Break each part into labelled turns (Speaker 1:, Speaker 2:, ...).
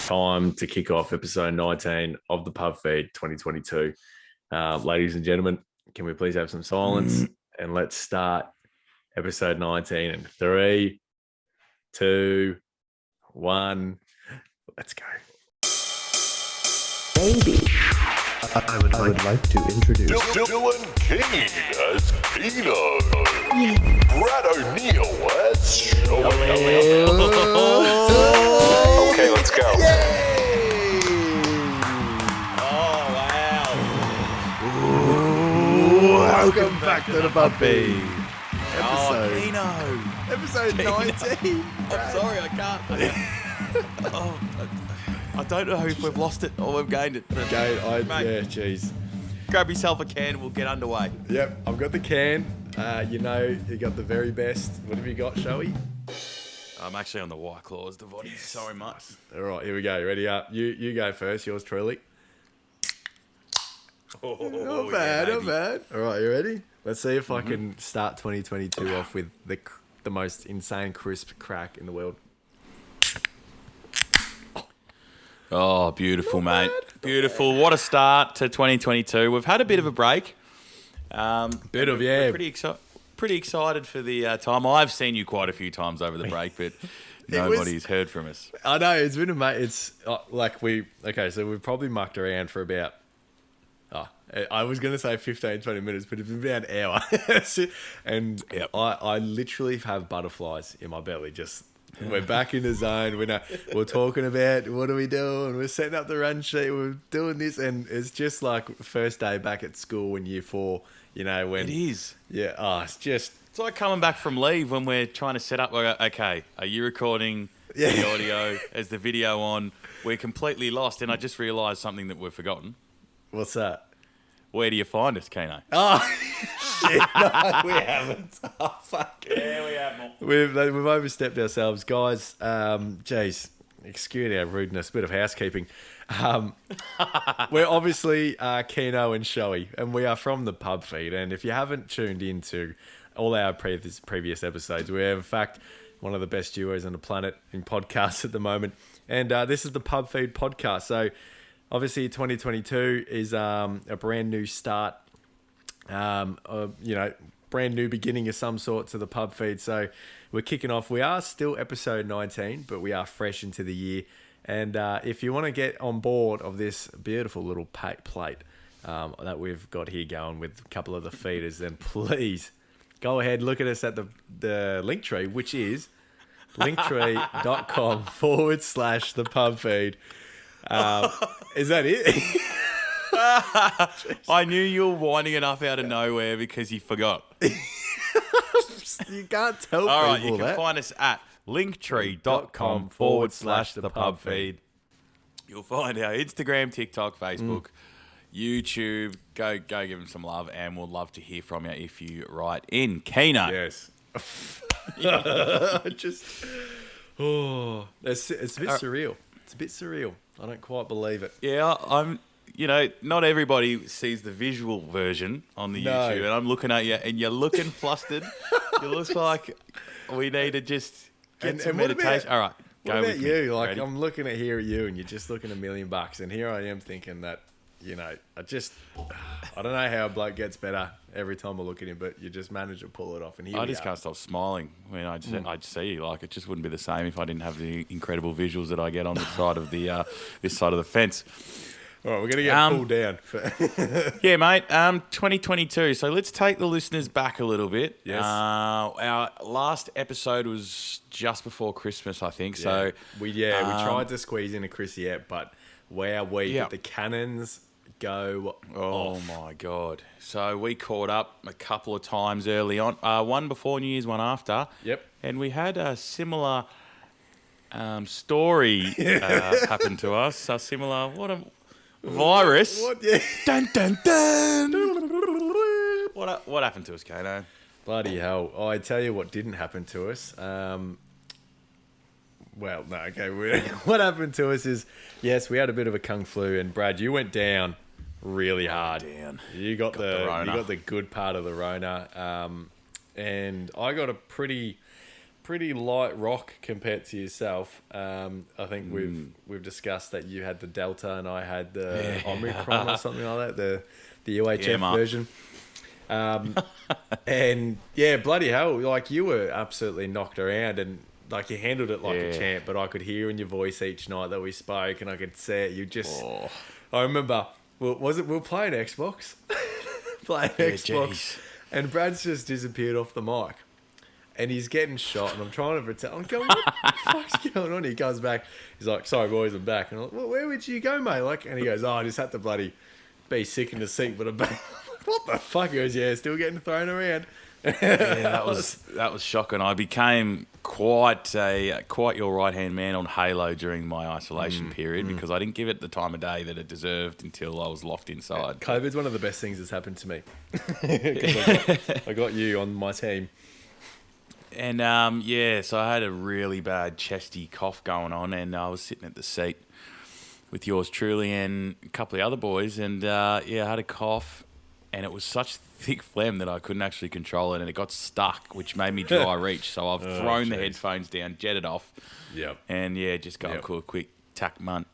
Speaker 1: time to kick off episode 19 of the Pub Feed 2022. Ladies and gentlemen, can we please have some silence? And let's start episode 19 in 3, 2, 1. Let's go.
Speaker 2: Baby.
Speaker 3: I would like to introduce
Speaker 4: Dylan King as Keno. Brad O'Neill as Showy. Okay, let's go.
Speaker 3: Welcome back to the Pub Feed. Episode 19.
Speaker 5: I'm sorry, I can't. I don't know if we've lost it or we've gained it. But mate,
Speaker 3: Jeez.
Speaker 5: grab yourself a can, we'll get underway.
Speaker 3: Yep, I've got the can. You got the very best. What have you got, Showy?
Speaker 5: I'm actually on the White Claws, the body. Sorry, mate.
Speaker 3: All right, here we go. Ready up? You go first. Yours truly. Not bad. All right, you ready? Let's see if I can start 2022 off with the most insane crisp crack in the world.
Speaker 5: Oh, beautiful, mate. Beautiful. What a start to 2022. We've had a bit of a break. We're pretty excited for the time. I've seen you quite a few times over the break, but nobody's heard from us.
Speaker 3: I know, it's been amazing. It's so we've probably mucked around for about, I was going to say 15, 20 minutes, but it's been about an hour. And
Speaker 5: Yep.
Speaker 3: I literally have butterflies in my belly. We're back in the zone. We're talking about what are we doing? We're setting up the run sheet. We're doing this. And it's just like first day back at school in year 4, when...
Speaker 5: It is.
Speaker 3: Yeah, it's just...
Speaker 5: It's like coming back from leave when we're trying to set up, okay, are you recording the audio? Is the video on? We're completely lost. And I just realised something that we've forgotten.
Speaker 3: What's that?
Speaker 5: Where do you find us, Keno?
Speaker 3: Oh, shit. No, we haven't. Oh, fuck.
Speaker 5: Yeah, we have.
Speaker 3: We've overstepped ourselves. Guys, excuse our rudeness, bit of housekeeping. We're obviously Keno and Showy, and we are from the Pub Feed. And if you haven't tuned into all our previous episodes, we're, in fact, one of the best duos on the planet in podcasts at the moment. And this is the Pub Feed podcast. So, obviously, 2022 is a brand new start, brand new beginning of some sort to the Pub Feed. So we're kicking off. We are still episode 19, but we are fresh into the year. And if you want to get on board of this beautiful little plate that we've got here going with a couple of the feeders, then please go ahead, look at us at the link tree, which is linktree.com/the Pub Feed. Is that it?
Speaker 5: I knew you were winding it up out of nowhere because you forgot.
Speaker 3: You can't tell
Speaker 5: All right,
Speaker 3: people
Speaker 5: you can find us at linktree.com/the Pub Feed. You'll find our Instagram, TikTok, Facebook, YouTube. Go give them some love, and we'll love to hear from you if you write in. Keno.
Speaker 3: Yes. It's a bit surreal. It's a bit surreal. I don't quite believe it.
Speaker 5: Yeah, not everybody sees the visual version on the YouTube, and I'm looking at you, and you're looking flustered. You look like we need to just get some meditation. All right,
Speaker 3: go with me. You? Like,
Speaker 5: Ready?
Speaker 3: I'm looking at you, and you're just looking $1 million, and here I am thinking that, I don't know how a bloke gets better every time I look at him, but you just manage to pull it off. And here
Speaker 5: I just can't stop smiling when I'd see you. Like, it just wouldn't be the same if I didn't have the incredible visuals that I get on the side of the this side of the fence.
Speaker 3: All right, we're going to get pulled down.
Speaker 5: Yeah, mate. 2022. So let's take the listeners back a little bit.
Speaker 3: Yes.
Speaker 5: Our last episode was just before Christmas, I think. So
Speaker 3: we tried to squeeze in a Chrissy app, but the cannons go off.
Speaker 5: My God. So we caught up a couple of times early on. One before New Year's, one after.
Speaker 3: Yep.
Speaker 5: And we had a similar story happen to us. A similar, virus.
Speaker 3: What? Yeah.
Speaker 5: Dun, dun, dun. What happened to us, Kano?
Speaker 3: Bloody hell. Oh, I tell you what didn't happen to us. What happened to us is, yes, we had a bit of a kung flu, and Brad, you went down really hard. You got the good part of the Rona, and I got a pretty pretty light rock compared to yourself. I think we've discussed that you had the Delta and I had the Omicron or something like that, the UHF version. And yeah, bloody hell, like you were absolutely knocked around and like you handled it like a champ, but I could hear in your voice each night that we spoke and I could see it. You just, I remember, we were playing Xbox, Xbox, and Brad's just disappeared off the mic. And he's getting shot, and I'm trying to pretend. I'm going, what the fuck's going on? He comes back. He's like, sorry, boys, I'm back. And I'm like, well, where would you go, mate? Like, and he goes, I just had to bloody be sick in the seat, but I'm back. What the fuck? He goes, yeah, still getting thrown around.
Speaker 5: That was shocking. I became quite your right hand man on Halo during my isolation period because I didn't give it the time of day that it deserved until I was locked inside.
Speaker 3: COVID's one of the best things that's happened to me because I got you on my team.
Speaker 5: And so I had a really bad chesty cough going on, and I was sitting at the seat with yours truly and a couple of other boys, and I had a cough. And it was such thick phlegm that I couldn't actually control it, and it got stuck, which made me dry reach. So I've thrown the headphones down, jetted off, and just got a quick tack munt,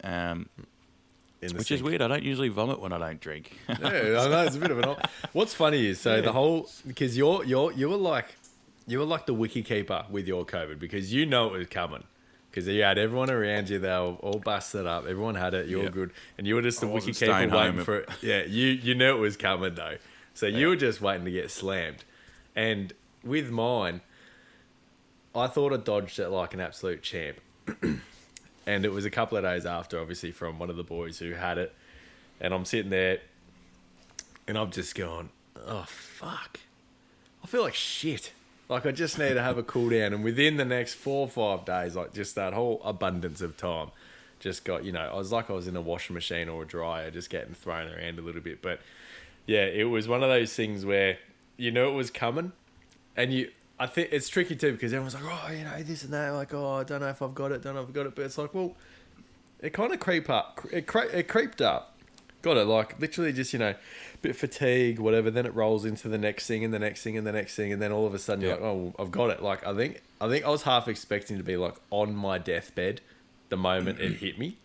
Speaker 5: which is weird. I don't usually vomit when I don't drink.
Speaker 3: I know it's a bit of an. What's funny is the whole because you were like the wiki keeper with your COVID because you know it was coming. Because you had everyone around you, they were all busted up. Everyone had it. You were good. And you were just the wiki keeper waiting for it. Yeah, you knew it was coming, though. So you were just waiting to get slammed. And with mine, I thought I dodged it like an absolute champ. And it was a couple of days after, obviously, from one of the boys who had it. And I'm sitting there, and I'm just going, oh, fuck. I feel like shit. Like, I just need to have a cool down. And within the next 4 or 5 days, like, just that whole abundance of time just got, I was like I was in a washing machine or a dryer, just getting thrown around a little bit. But, yeah, it was one of those things where you knew it was coming. And I think it's tricky, too, because everyone's like, oh, this and that. Like, oh, I don't know if I've got it, But it's like, well, it kind of creeped up. It creeped up. Got it, like, literally just, bit fatigue, whatever, then it rolls into the next thing and the next thing and the next thing, and then all of a sudden you're like, oh, I've got it. Like, I think I was half expecting to be, like, on my deathbed the moment it hit me.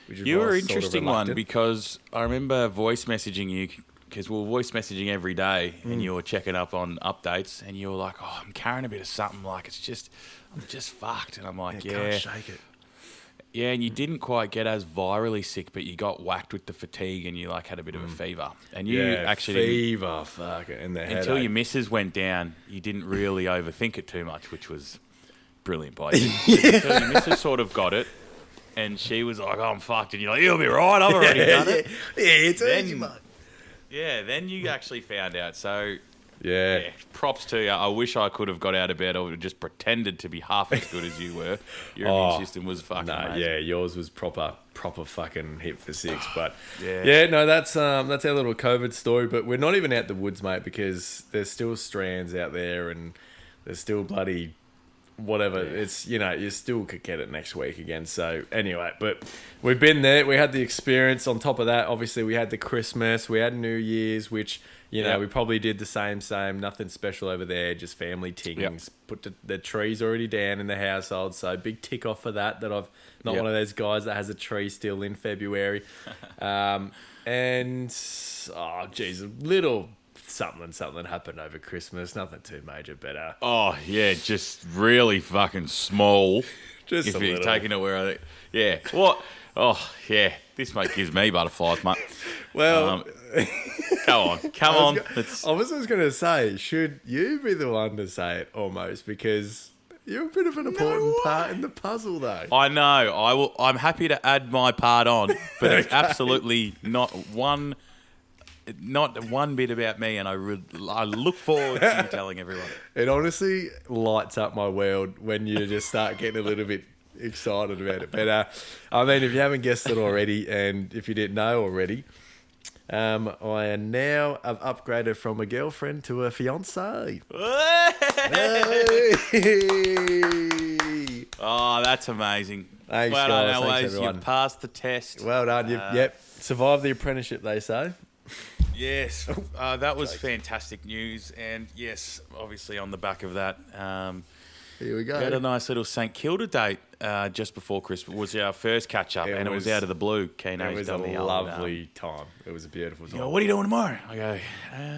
Speaker 5: You were an interesting one, because I remember voice messaging you, because we were voice messaging every day, and you were checking up on updates, and you were like, oh, I'm carrying a bit of something, like, I'm just fucked. And I'm like,
Speaker 3: can't shake it.
Speaker 5: Yeah, and you didn't quite get as virally sick, but you got whacked with the fatigue and you like had a bit of a fever. And you actually
Speaker 3: fuck it, and the
Speaker 5: until your missus went down, you didn't really overthink it too much, which was brilliant by you. Until your missus sort of got it, and she was like, "Oh, I'm fucked," and you're like, "You'll be right, I've already done it."
Speaker 3: It's easy, mate.
Speaker 5: Yeah, then you actually found out. So.
Speaker 3: Yeah,
Speaker 5: props to you. I wish I could have got out of bed or just pretended to be half as good as you were. Your immune system was fucking amazing.
Speaker 3: Yeah, yours was proper fucking hit for six. But that's our little COVID story. But we're not even out the woods, mate, because there's still strands out there and there's still bloody whatever. Yeah. It's you still could get it next week again. So anyway, but we've been there. We had the experience. On top of that, obviously we had the Christmas, we had New Year's, which. We probably did the same, nothing special over there, just family tings. Yep. Put the trees already down in the household, so big tick off for that I'm not one of those guys that has a tree still in February. A little something happened over Christmas, nothing too major, but
Speaker 5: just really fucking small.
Speaker 3: Just
Speaker 5: if
Speaker 3: a
Speaker 5: you're
Speaker 3: little.
Speaker 5: taking it where I think, what? Oh, yeah, this mate gives me butterflies, mate.
Speaker 3: Well...
Speaker 5: Come on.
Speaker 3: I was just going to say, should you be the one to say it almost? Because you're a bit of an important part in the puzzle, though.
Speaker 5: I know. I'm happy to add my part on, but it's absolutely not one bit about me, and I look forward to you telling everyone.
Speaker 3: It honestly lights up my world when you just start getting a little bit excited about it. But, if you haven't guessed it already, and if you didn't know already... I've upgraded from a girlfriend to a fiancé.
Speaker 5: Oh, that's amazing.
Speaker 3: Thanks,
Speaker 5: well
Speaker 3: guys.
Speaker 5: done,
Speaker 3: Thanks, everyone.
Speaker 5: You've passed the test.
Speaker 3: Well done. Survived the apprenticeship, they say.
Speaker 5: Yes, that was fantastic news. And yes, obviously on the back of that,
Speaker 3: Here we go.
Speaker 5: We had a nice little St Kilda date just before Christmas. It was our first catch up, and it was out of the blue.
Speaker 3: It was a lovely time. It was a beautiful time.
Speaker 5: You go, what are you doing tomorrow? I go,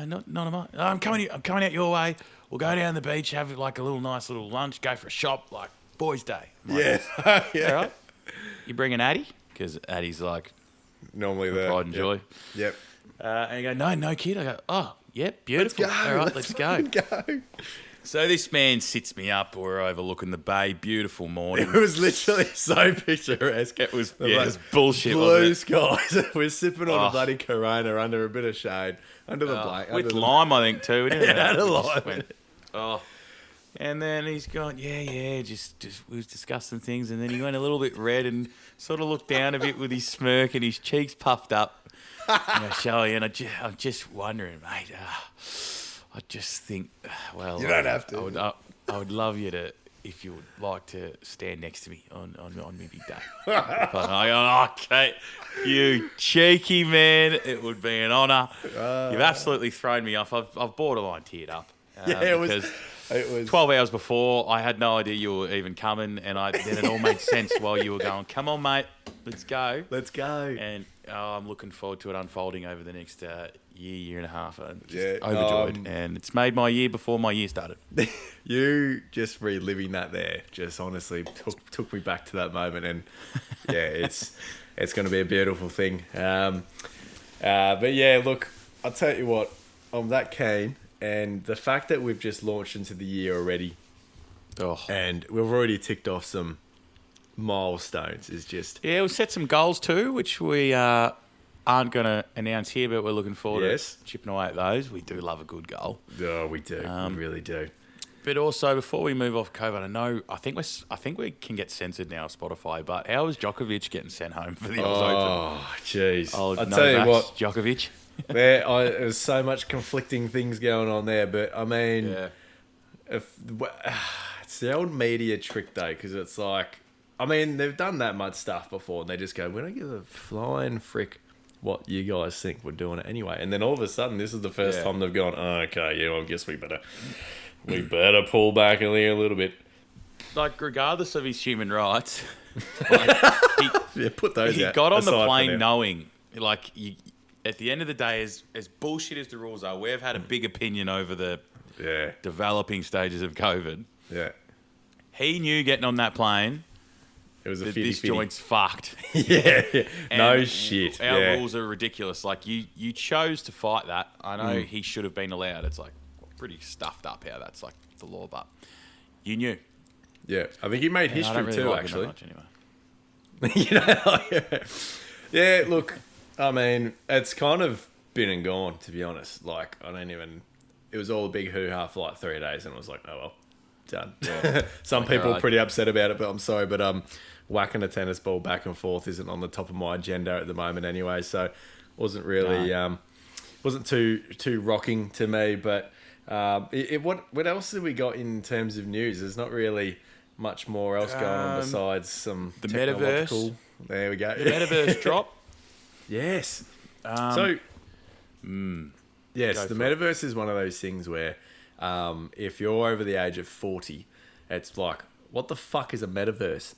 Speaker 5: not tomorrow. I'm coming out your way. We'll go down the beach, have like a nice little lunch, go for a shop, like boys' day. I'm like,
Speaker 3: yeah.
Speaker 5: All right. You bring an Addy? Because Addy's like
Speaker 3: Normally the
Speaker 5: pride and joy.
Speaker 3: Yep.
Speaker 5: And you go, no kid. I go, oh, yep, beautiful.
Speaker 3: Let's go.
Speaker 5: All right, let's go.
Speaker 3: Go.
Speaker 5: So this man sits me up. We're overlooking the bay. Beautiful morning.
Speaker 3: It was literally so picturesque.
Speaker 5: It was bullshit.
Speaker 3: Blue skies. We're sipping on a bloody Corona under a bit of shade. Under the blanket.
Speaker 5: With lime, I think, too.
Speaker 3: Yeah, a lime.
Speaker 5: And then he's gone, just we was discussing things, and then he went a little bit red and sort of looked down a bit with his smirk and his cheeks puffed up. And I show you, and I'm just wondering, mate. I just think, well,
Speaker 3: you don't have to.
Speaker 5: I would love you to, if you would like to stand next to me on my big day. But I go, okay, you cheeky man, it would be an honour. You've absolutely thrown me off. I've borderline teared up.
Speaker 3: It was
Speaker 5: 12 hours before, I had no idea you were even coming, and then it all made sense while you were going, come on, mate, let's go.
Speaker 3: Let's go.
Speaker 5: And I'm looking forward to it unfolding over the next year and a half. I'm just overjoyed. And it's made my year before my year started.
Speaker 3: You just reliving that there just honestly took me back to that moment. And, it's going to be a beautiful thing. But, yeah, look, I'll tell you what, I'm that keen. And the fact that we've just launched into the year already, and we've already ticked off some milestones is just...
Speaker 5: Yeah, we've set some goals too, which we aren't going to announce here, but we're looking forward to chipping away at those. We do love a good goal.
Speaker 3: Oh, we do. We really do.
Speaker 5: But also, before we move off COVID, I think we can get censored now on Spotify, but how is Djokovic getting sent home for the Oz Open?
Speaker 3: Oh, jeez.
Speaker 5: I'll
Speaker 3: tell you what.
Speaker 5: Djokovic.
Speaker 3: There's so much conflicting things going on there, but I mean, it's the old media trick though, because it's like, I mean, they've done that much stuff before, and they just go, we don't give a flying frick what you guys think, we're doing it anyway. And then all of a sudden, this is the first time they've gone, I guess we better pull back a little bit.
Speaker 5: Like, regardless of his human rights,
Speaker 3: put those
Speaker 5: he
Speaker 3: out.
Speaker 5: got on the plane knowing, like, at the end of the day, as bullshit as the rules are, we've had a big opinion over the developing stages of COVID.
Speaker 3: Yeah.
Speaker 5: He knew getting on that plane,
Speaker 3: it was
Speaker 5: this joint's fucked.
Speaker 3: No shit.
Speaker 5: Our rules are ridiculous. Like, you chose to fight that. I know he should have been allowed. It's like pretty stuffed up how that's like the law, but you knew.
Speaker 3: Yeah, I think he made history
Speaker 5: really
Speaker 3: too,
Speaker 5: like
Speaker 3: actually.
Speaker 5: Anyway.
Speaker 3: Yeah, look, I mean, it's kind of been and gone, to be honest. Like, it was all a big hoo-ha for like 3 days, and it was like, oh well, done. Yeah. Some people are pretty upset about it, but I'm sorry, but whacking a tennis ball back and forth isn't on the top of my agenda at the moment anyway, so wasn't really, wasn't too rocking to me, but what else have we got in terms of news? There's not really much more else going on besides some
Speaker 5: the
Speaker 3: technological...
Speaker 5: metaverse.
Speaker 3: There we go.
Speaker 5: The metaverse drop.
Speaker 3: Yes. Yes, the metaverse is one of those things where if you're over the age of 40, it's like, what the fuck is a metaverse?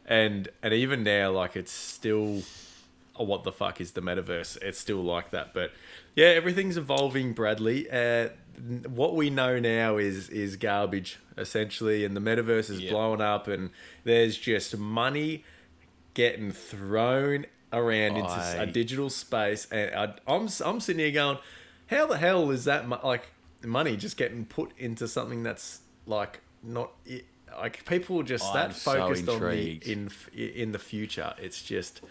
Speaker 3: And even now, like, it's still, what the fuck is the metaverse? It's still like that. But yeah, everything's evolving, Bradley. What we know now is garbage, essentially, and the metaverse is blowing up, and there's just money getting thrown around into a digital space, and I'm sitting here going, how the hell is that money just getting put into something that's like not it? Like, people are just that focused on in the future. It's just,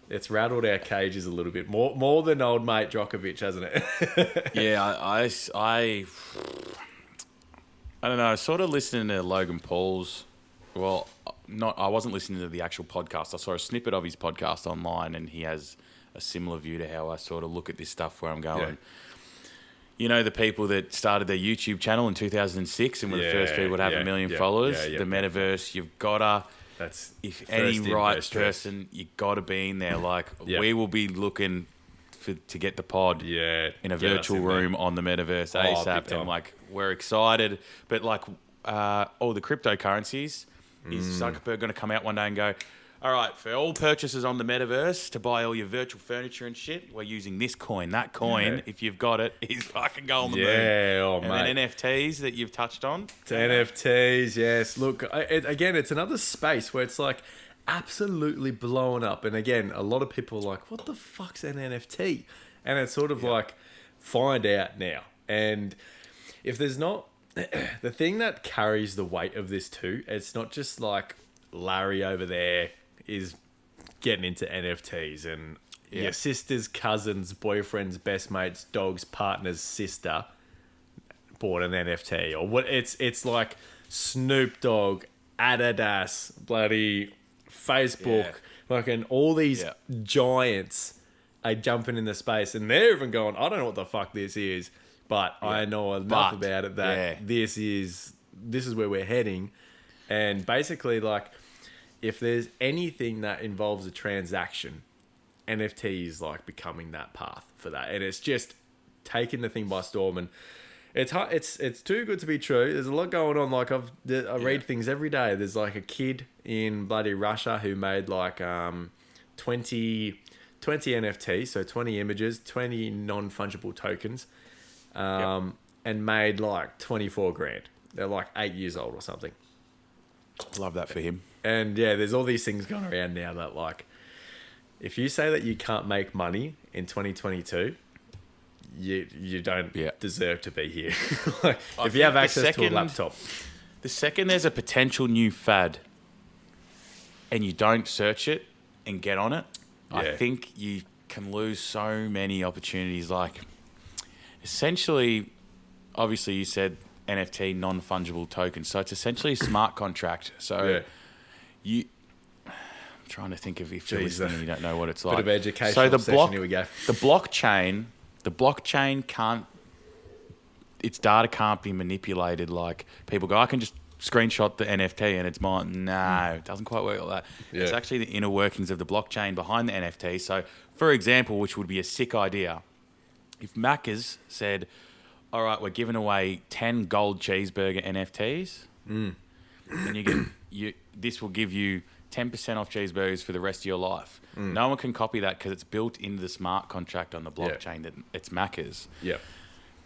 Speaker 3: it's rattled our cages a little bit more than old mate Djokovic, hasn't it?
Speaker 5: Yeah, I don't know. I sort of listening to Logan Paul's. Well, I wasn't listening to the actual podcast. I saw a snippet of his podcast online, and he has a similar view to how I sort of look at this stuff, where I'm going. Yeah. You know, the people that started their YouTube channel in 2006 and were the first people to have 1 million followers. The metaverse, you've got to... If any right person, you got to be in there. Like, we will be looking to get the pod in a virtual room on the metaverse ASAP, and like, we're excited. But like, all the cryptocurrencies, is Zuckerberg going to come out one day and go, all right, for all purchases on the metaverse to buy all your virtual furniture and shit, we're using this coin. That coin, if you've got it, is fucking go on the moon.
Speaker 3: Yeah,
Speaker 5: and
Speaker 3: mate.
Speaker 5: then NFTs that you've touched on.
Speaker 3: NFTs, yes. Look, again, it's another space where it's like absolutely blowing up. And again, a lot of people are like, what the fuck's an NFT? And it's sort of like, find out now. And if there's not, the thing that carries the weight of this too, it's not just like Larry over there is getting into NFTs and your sister's cousin's boyfriend's best mate's dog's partner's sister bought an NFT, or what it's like Snoop Dogg, Adidas, bloody Facebook, fucking all these giants are jumping in the space, and they're even going, I don't know what the fuck this is, but I know enough about it that this is where we're heading. And basically, like, if there's anything that involves a transaction, NFT is like becoming that path for that, and it's just taking the thing by storm. And it's hard, it's too good to be true. There's a lot going on. Like I read things every day. There's like a kid in bloody Russia who made like 20 NFTs, so 20 images, 20 non-fungible tokens, and made like 24 grand. They're like 8 years old or something.
Speaker 5: Love that for him.
Speaker 3: And yeah, there's all these things going around now that, like, if you say that you can't make money in 2022, you don't deserve to be here. Like, if you have access to a laptop.
Speaker 5: The second there's a potential new fad and you don't search it and get on it, I think you can lose so many opportunities. Like, essentially, obviously you said NFT, non-fungible tokens. So it's essentially a smart contract. So I'm trying to think of if you're listening and you don't know what it's like.
Speaker 3: Bit of educational session, here we go.
Speaker 5: The blockchain can't, its data can't be manipulated. Like, people go, I can just screenshot the NFT and it's mine. No, it doesn't quite work like that. Yeah. It's actually the inner workings of the blockchain behind the NFT. So, for example, which would be a sick idea, if Macca's said, all right, we're giving away 10 gold cheeseburger NFTs, and this will give you 10% off cheeseburgers for the rest of your life. No one can copy that because it's built into the smart contract on the blockchain that it's Macca's. Yeah.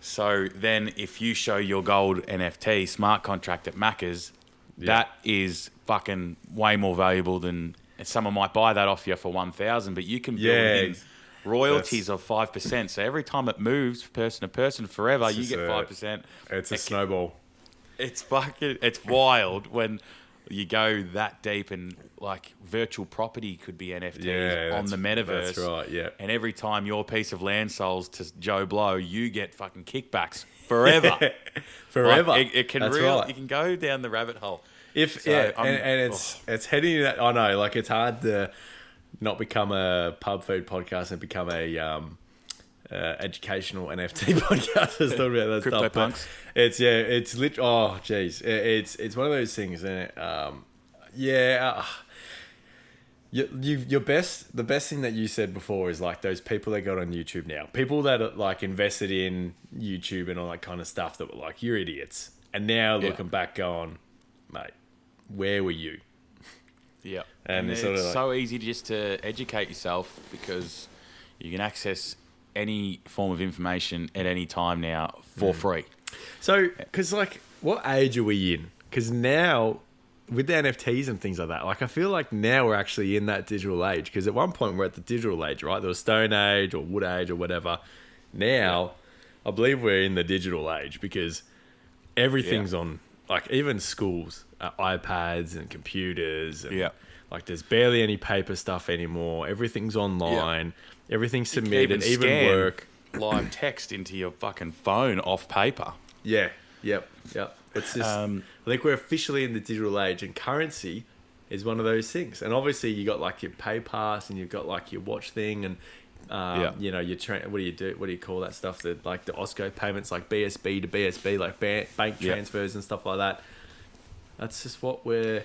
Speaker 5: So then if you show your gold NFT smart contract at Macca's, that is fucking way more valuable than someone might buy that off you for 1,000, but you can build in royalties of 5%. So every time it moves person to person forever, you get 5%.
Speaker 3: It's a snowball.
Speaker 5: It's wild when you go that deep, and like virtual property could be NFTs on the metaverse.
Speaker 3: That's right, yeah.
Speaker 5: And every time your piece of land sells to Joe Blow, you get fucking kickbacks forever.
Speaker 3: Forever.
Speaker 5: Like, it can
Speaker 3: right.
Speaker 5: You can go down the rabbit hole.
Speaker 3: It's heading that. I know, like, it's hard to not become a pub food podcast and become a educational NFT podcast. It's talking about that
Speaker 5: Crypto
Speaker 3: stuff.
Speaker 5: punks.
Speaker 3: It's oh geez, it's one of those things, isn't it? The best thing that you said before is like those people that got on YouTube now, people that are like invested in YouTube and all that kind of stuff, that were like, you're idiots, and now looking back, going, mate, where were you?
Speaker 5: Yeah,
Speaker 3: and
Speaker 5: it's
Speaker 3: sort of
Speaker 5: so easy just to educate yourself because you can access any form of information at any time now for free.
Speaker 3: So, because like, what age are we in? Because now, with the NFTs and things like that, like, I feel like now we're actually in that digital age. Because at one point we're at the digital age, right? There was Stone Age or Wood Age or whatever. Now, I believe we're in the digital age because everything's on, like, even schools, iPads and computers. And, like, there's barely any paper stuff anymore. Everything's online. Everything's submitted, even work.
Speaker 5: Live text into your fucking phone off paper.
Speaker 3: Yeah. Yep. It's just, I think we're officially in the digital age, and currency is one of those things. And obviously you got like your pay pass, and you've got like your watch thing, and you know, your what do you call that stuff, that like the OSCO payments, like BSB to BSB, like bank transfers and stuff like that. That's just what we're,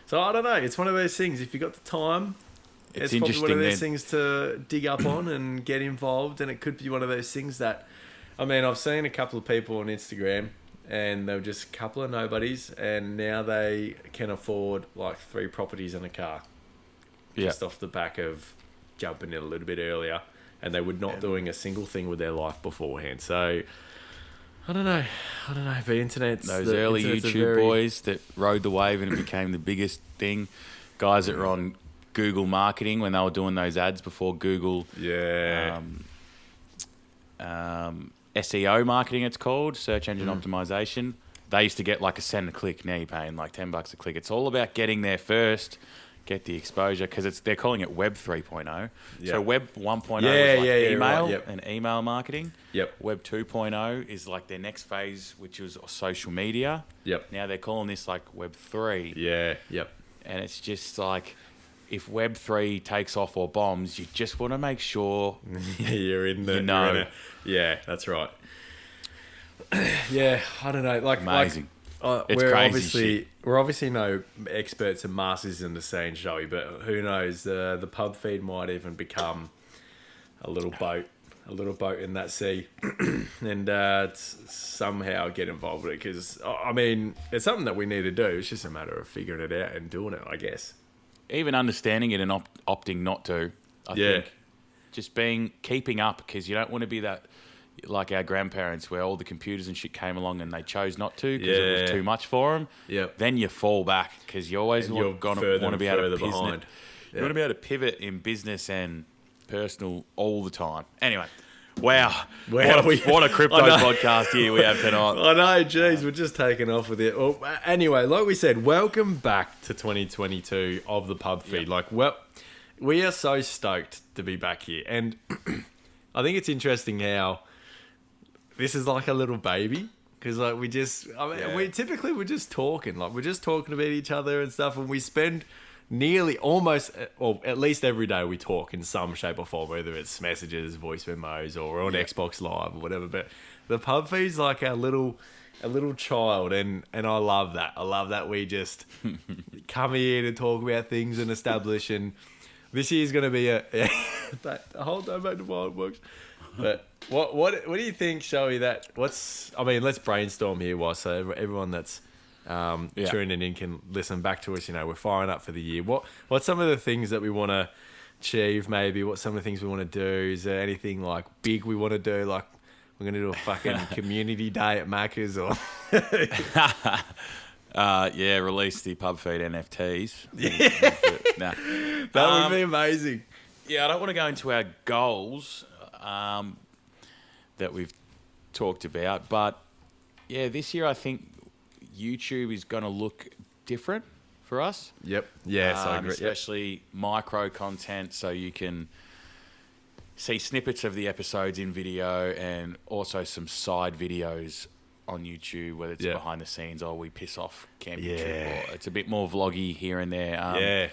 Speaker 3: so I don't know, it's one of those things, if you got the time, it's probably one of those things to dig up on and get involved. And it could be one of those things that, I mean, I've seen a couple of people on Instagram and they were just a couple of nobodies, and now they can afford like 3 properties and a car, just off the back of jumping in a little bit earlier, and they were not doing a single thing with their life beforehand. So I don't know. The internet's
Speaker 5: early YouTube boys that rode the wave and it became the biggest thing. Guys that were on Google marketing when they were doing those ads before Google. SEO marketing, it's called, search engine optimization. They used to get like a cent a click. Now you're paying like $10 a click. It's all about getting there first, get the exposure, because they're calling it Web 3.0. So Web 1.0 was like email and email marketing. Web 2.0 is like their next phase, which was social media. Now they're calling this like Web 3. And it's just like, if Web 3 takes off or bombs, you just want to make sure
Speaker 3: you're in the... Yeah, that's right. I don't know.
Speaker 5: Amazing.
Speaker 3: It's crazy. We're obviously no experts and masters in the scene, shall we? But who knows? The pub feed might even become a little boat in that sea, and somehow get involved with it. Because I mean, it's something that we need to do. It's just a matter of figuring it out and doing it, I guess.
Speaker 5: Even understanding it and opting not to. I think just keeping up, because you don't want to be that like our grandparents where all the computers and shit came along and they chose not to because it was too much for them. Then you fall back because you always want to be able to pivot. You want to be able to pivot in business and personal all the time. Anyway. Wow. What a crypto podcast here we have tonight.
Speaker 3: I know, geez, we're just taking off with it. Well, anyway, like we said, welcome back to 2022 of the pub feed. We are so stoked to be back here. And I think it's interesting how this is like a little baby. Because we're just talking. We're just talking about each other and stuff. And we spend at least every day we talk in some shape or form, whether it's messages, voice memos, or on Xbox Live or whatever. But the pub feed's like a little child, and I love that. I love that we just come here to talk about things and establish. And this year's going to be a whole time back to Wildbox. But what do you think, Shelby? Let's brainstorm here, so everyone that's tuning in can listen back to us. We're firing up for the year. What's some of the things that we want to achieve? Maybe what's some of the things we want to do? Is there anything like big we want to do? Like we're going to do a fucking community day at Macca's or
Speaker 5: release the pub feed NFTs.
Speaker 3: That would be amazing.
Speaker 5: I don't want to go into our goals that we've talked about, but this year I think YouTube is going to look different for us.
Speaker 3: Yes, I agree.
Speaker 5: Especially micro content, so you can see snippets of the episodes in video and also some side videos on YouTube, whether it's behind the scenes or we piss off camping trip, or it's a bit more vloggy here and there.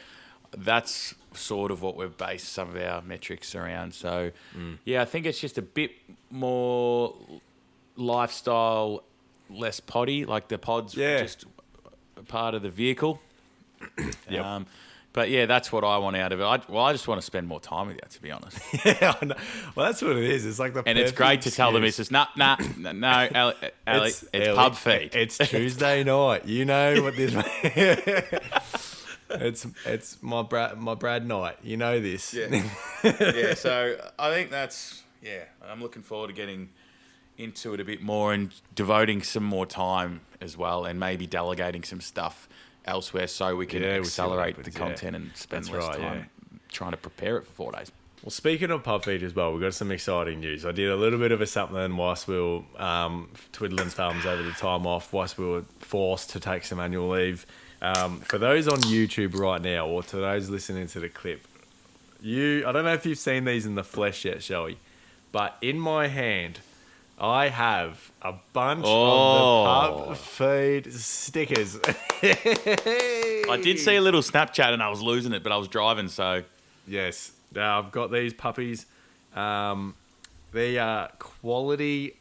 Speaker 5: That's sort of what we've based some of our metrics around. So, I think it's just a bit more lifestyle, less poddy. Like the pod's just a part of the vehicle. But that's what I want out of it. I just want to spend more time with you, to be honest.
Speaker 3: Well, that's what it is. It's like
Speaker 5: and it's great to tell them it's just no, Ali, it's pub feed.
Speaker 3: It's Tuesday night. You know what this. It's my Brad night. You know this.
Speaker 5: So I think that's I'm looking forward to getting into it a bit more and devoting some more time as well, and maybe delegating some stuff elsewhere so we can accelerate the content and spend less time trying to prepare it for 4 days.
Speaker 3: Well, speaking of pub feed as well, we've got some exciting news. I did a little bit of a something whilst we were twiddling thumbs over the time off, whilst we were forced to take some annual leave. For those on YouTube right now, or to those listening to the clip, I don't know if you've seen these in the flesh yet, Shelly, but in my hand, I have a bunch of the pub feed stickers.
Speaker 5: I did see a little Snapchat and I was losing it, but I was driving, so...
Speaker 3: Yes. Now I've got these puppies. They are quality,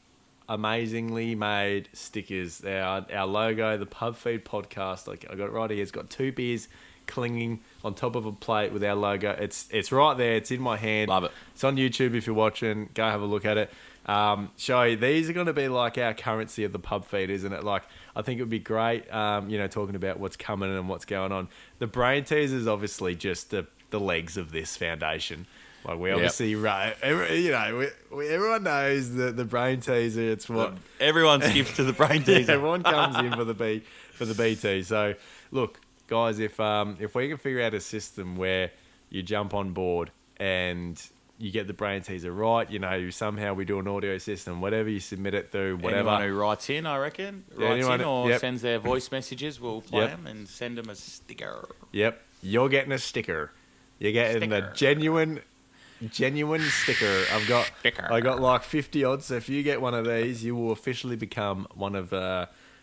Speaker 3: amazingly made stickers. They are our logo, the Pub Feed podcast. Like I got it right here. It's got 2 beers clinging on top of a plate with our logo. It's right there. It's in my hand.
Speaker 5: Love it.
Speaker 3: It's on YouTube if you're watching. Go have a look at it. Showy, these are going to be like our currency of the pub feed, isn't it? Like, I think it would be great, talking about what's coming and what's going on. The brain teaser is obviously just the legs of this foundation. Like, we obviously, everyone knows the brain teaser. It's what
Speaker 5: everyone skips to the brain teaser.
Speaker 3: Everyone comes in for the BT. So, look, guys, if we can figure out a system where you jump on board and you get the brain teaser right, somehow we do an audio system, whatever you submit it through, whatever.
Speaker 5: Anyone who writes in, I reckon, sends their voice messages, we'll play them and send them a sticker.
Speaker 3: Yep, you're getting a sticker. You're getting a genuine sticker. I got like 50 odds. So if you get one of these, you will officially become one of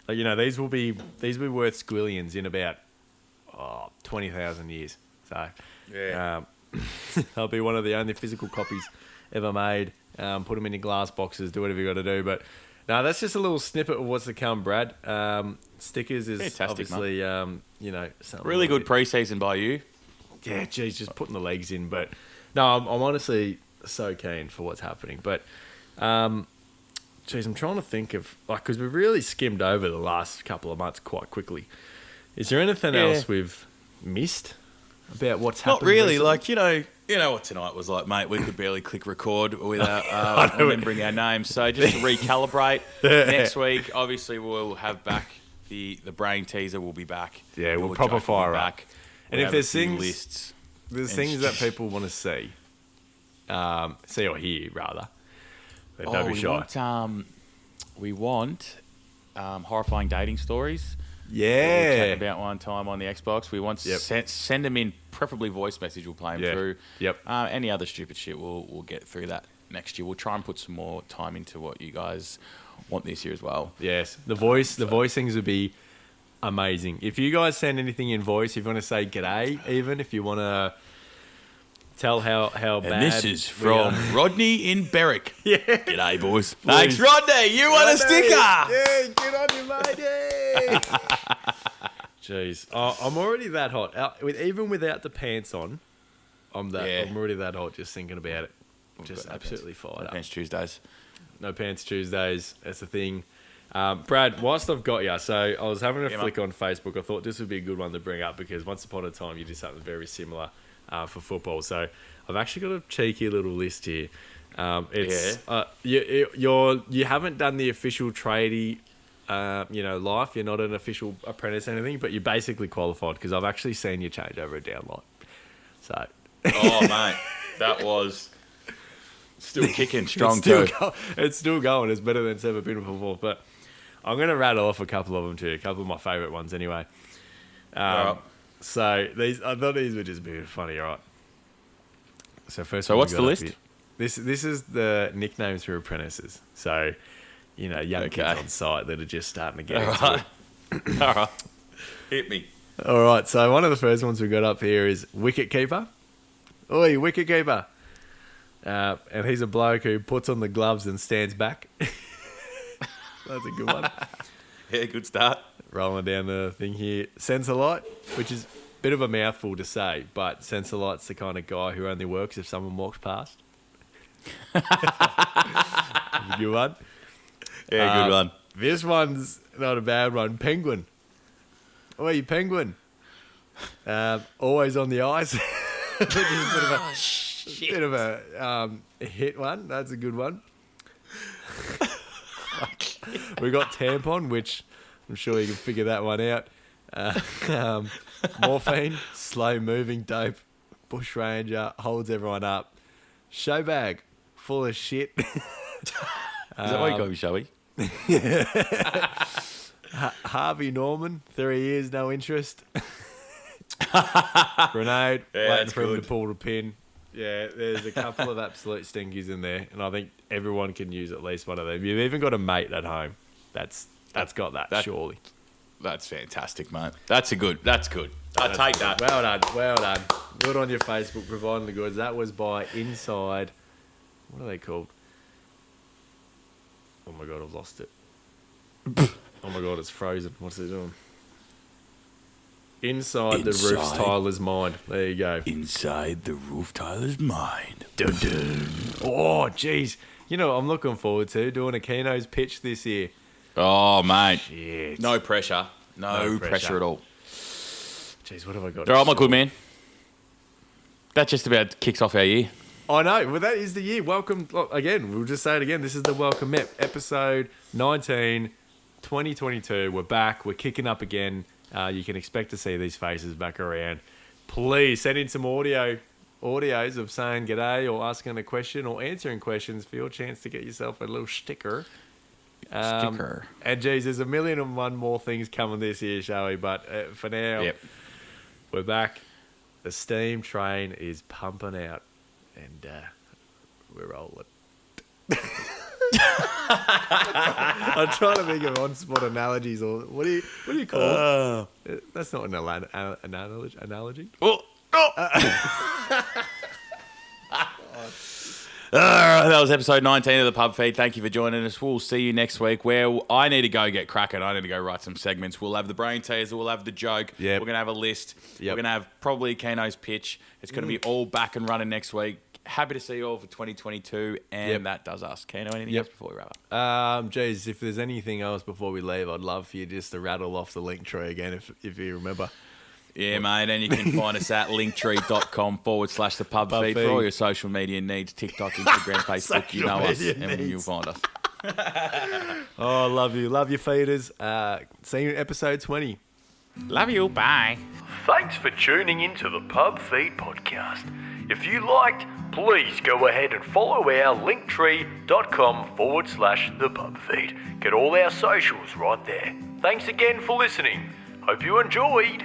Speaker 3: these will be worth squillions in about 20,000 years. So they'll be one of the only physical copies ever made. Put them in your glass boxes, do whatever you got to do. But no, that's just a little snippet of what's to come, Brad. Stickers is
Speaker 5: fantastic,
Speaker 3: obviously something
Speaker 5: really good pre-season by you.
Speaker 3: Yeah, geez, just putting the legs in. But no, I'm honestly so keen for what's happening. But geez, I'm trying to think of because we've really skimmed over the last couple of months quite quickly. Is there anything else we've missed about what's happened?
Speaker 5: Not really.
Speaker 3: Recently?
Speaker 5: You know what tonight was like, mate. We could barely click record without remembering our names. So just to recalibrate, next week, obviously we'll have back the brain teaser. Will be back.
Speaker 3: Yeah, we'll proper fire up. And if there's things that people want to see or hear rather, then don't be shy.
Speaker 5: We want horrifying dating stories.
Speaker 3: Yeah,
Speaker 5: we'll chat about one time on the Xbox. We want send them in, preferably voice message. We'll play them through.
Speaker 3: Yep.
Speaker 5: Any other stupid shit, we'll get through that next year. We'll try and put some more time into what you guys want this year as well.
Speaker 3: Yes, the voicings would be amazing. If you guys send anything in voice, if you want to say g'day, even if you want to tell how bad.
Speaker 5: And this is from Rodney in Berwick.
Speaker 3: Yeah.
Speaker 5: G'day, boys. Thanks, Rodney. You want a sticker?
Speaker 3: Yeah, get on you, mate. Jeez. I'm already that hot. Even without the pants on, I'm already that hot just thinking about it. Just absolutely fired up.
Speaker 5: No pants Tuesdays.
Speaker 3: No pants Tuesdays. That's the thing. Brad, whilst I've got you, so I was having a flick on Facebook. I thought this would be a good one to bring up because once upon a time you did something very similar for football. So I've actually got a cheeky little list here. You haven't done the official tradie, life. You're not an official apprentice or anything, but you're basically qualified because I've actually seen you change over a downlight. So,
Speaker 5: mate, that was still kicking strong too.
Speaker 3: It's still going. It's better than it's ever been before. But I'm going to rattle off a couple of them too. A couple of my favourite ones anyway. So I thought these would just be funny, all right? So
Speaker 5: what's the list?
Speaker 3: This is the nicknames for apprentices. So, young kids on site that are just starting to get into it.
Speaker 5: All right. Hit me.
Speaker 3: All right. So one of the first ones we got up here is wicket keeper. Oi, wicket keeper. And he's a bloke who puts on the gloves and stands back. That's a good one.
Speaker 5: Yeah, good start.
Speaker 3: Rolling down the thing here. Sensor light, which is a bit of a mouthful to say, but sensor light's the kind of guy who only works if someone walks past. Good one.
Speaker 5: Yeah, good one.
Speaker 3: This one's not a bad one. Penguin. Oi, penguin. Always on the ice. Which is a bit of a hit one. That's a good one. We got tampon, which I'm sure you can figure that one out. Morphine, slow moving dope, bush ranger, holds everyone up. Show bag, full of shit.
Speaker 5: Is that why you got me, Showy?
Speaker 3: Harvey Norman, 3 years, no interest. Grenade, waiting for him to pull the pin. Yeah, there's a couple of absolute stinkies in there, and I think everyone can use at least one of them. You've even got a mate at home that's got that surely.
Speaker 5: That's fantastic, mate. That's good. I take that.
Speaker 3: Well done. Good on your Facebook, providing the goods. That was by Inside. What are they called? Oh my God, I've lost it. Oh my God, it's frozen. What's it doing? Inside the roof tiler's mind. There you go.
Speaker 5: Inside the roof tiler's mind.
Speaker 3: Dun, dun. Oh, jeez. You know what I'm looking forward to? Doing a Keno's pitch this year.
Speaker 5: Oh, mate.
Speaker 3: Shit.
Speaker 5: No pressure. No pressure at all.
Speaker 3: Jeez, what have I got?
Speaker 5: All right, my good man. That just about kicks off our year.
Speaker 3: I know. Well, that is the year. Welcome. Again, we'll just say it again. This is the welcome episode 19, 2022. We're back. We're kicking up again. You can expect to see these faces back around. Please send in some audios of saying g'day or asking a question or answering questions for your chance to get yourself a little sticker. And geez, there's 1,000,001 more things coming this year, shall we? But for now, we're back. The steam train is pumping out, and we're rolling. I'm trying to think of on-spot analogies, or what do you call it? That's not an analogy.
Speaker 5: That was episode 19 of the Pub Feed. Thank you for joining us. We'll see you next week, where I need to go get cracking. I need to go write some segments. We'll have the brain teaser. We'll have the joke.
Speaker 3: Yep.
Speaker 5: We're going to have a list.
Speaker 3: Yep.
Speaker 5: We're going to have probably Keno's pitch. It's going to be all back and running next week. Happy to see you all for 2022, and that does us. Keno, anything else before we wrap up?
Speaker 3: Geez, if there's anything else before we leave, I'd love for you just to rattle off the link tree again, if you remember.
Speaker 5: Yeah, mate, and you can find us at linktree.com/the pub feed for all your social media needs, TikTok, Instagram, Facebook, you know us, and you'll find us.
Speaker 3: Oh, love you. Love you, feeders. See you in episode 20.
Speaker 5: Love you, bye.
Speaker 2: Thanks for tuning into the Pub Feed podcast. If you liked, please go ahead and follow our linktree.com/the pub feed. Get all our socials right there. Thanks again for listening. Hope you enjoyed.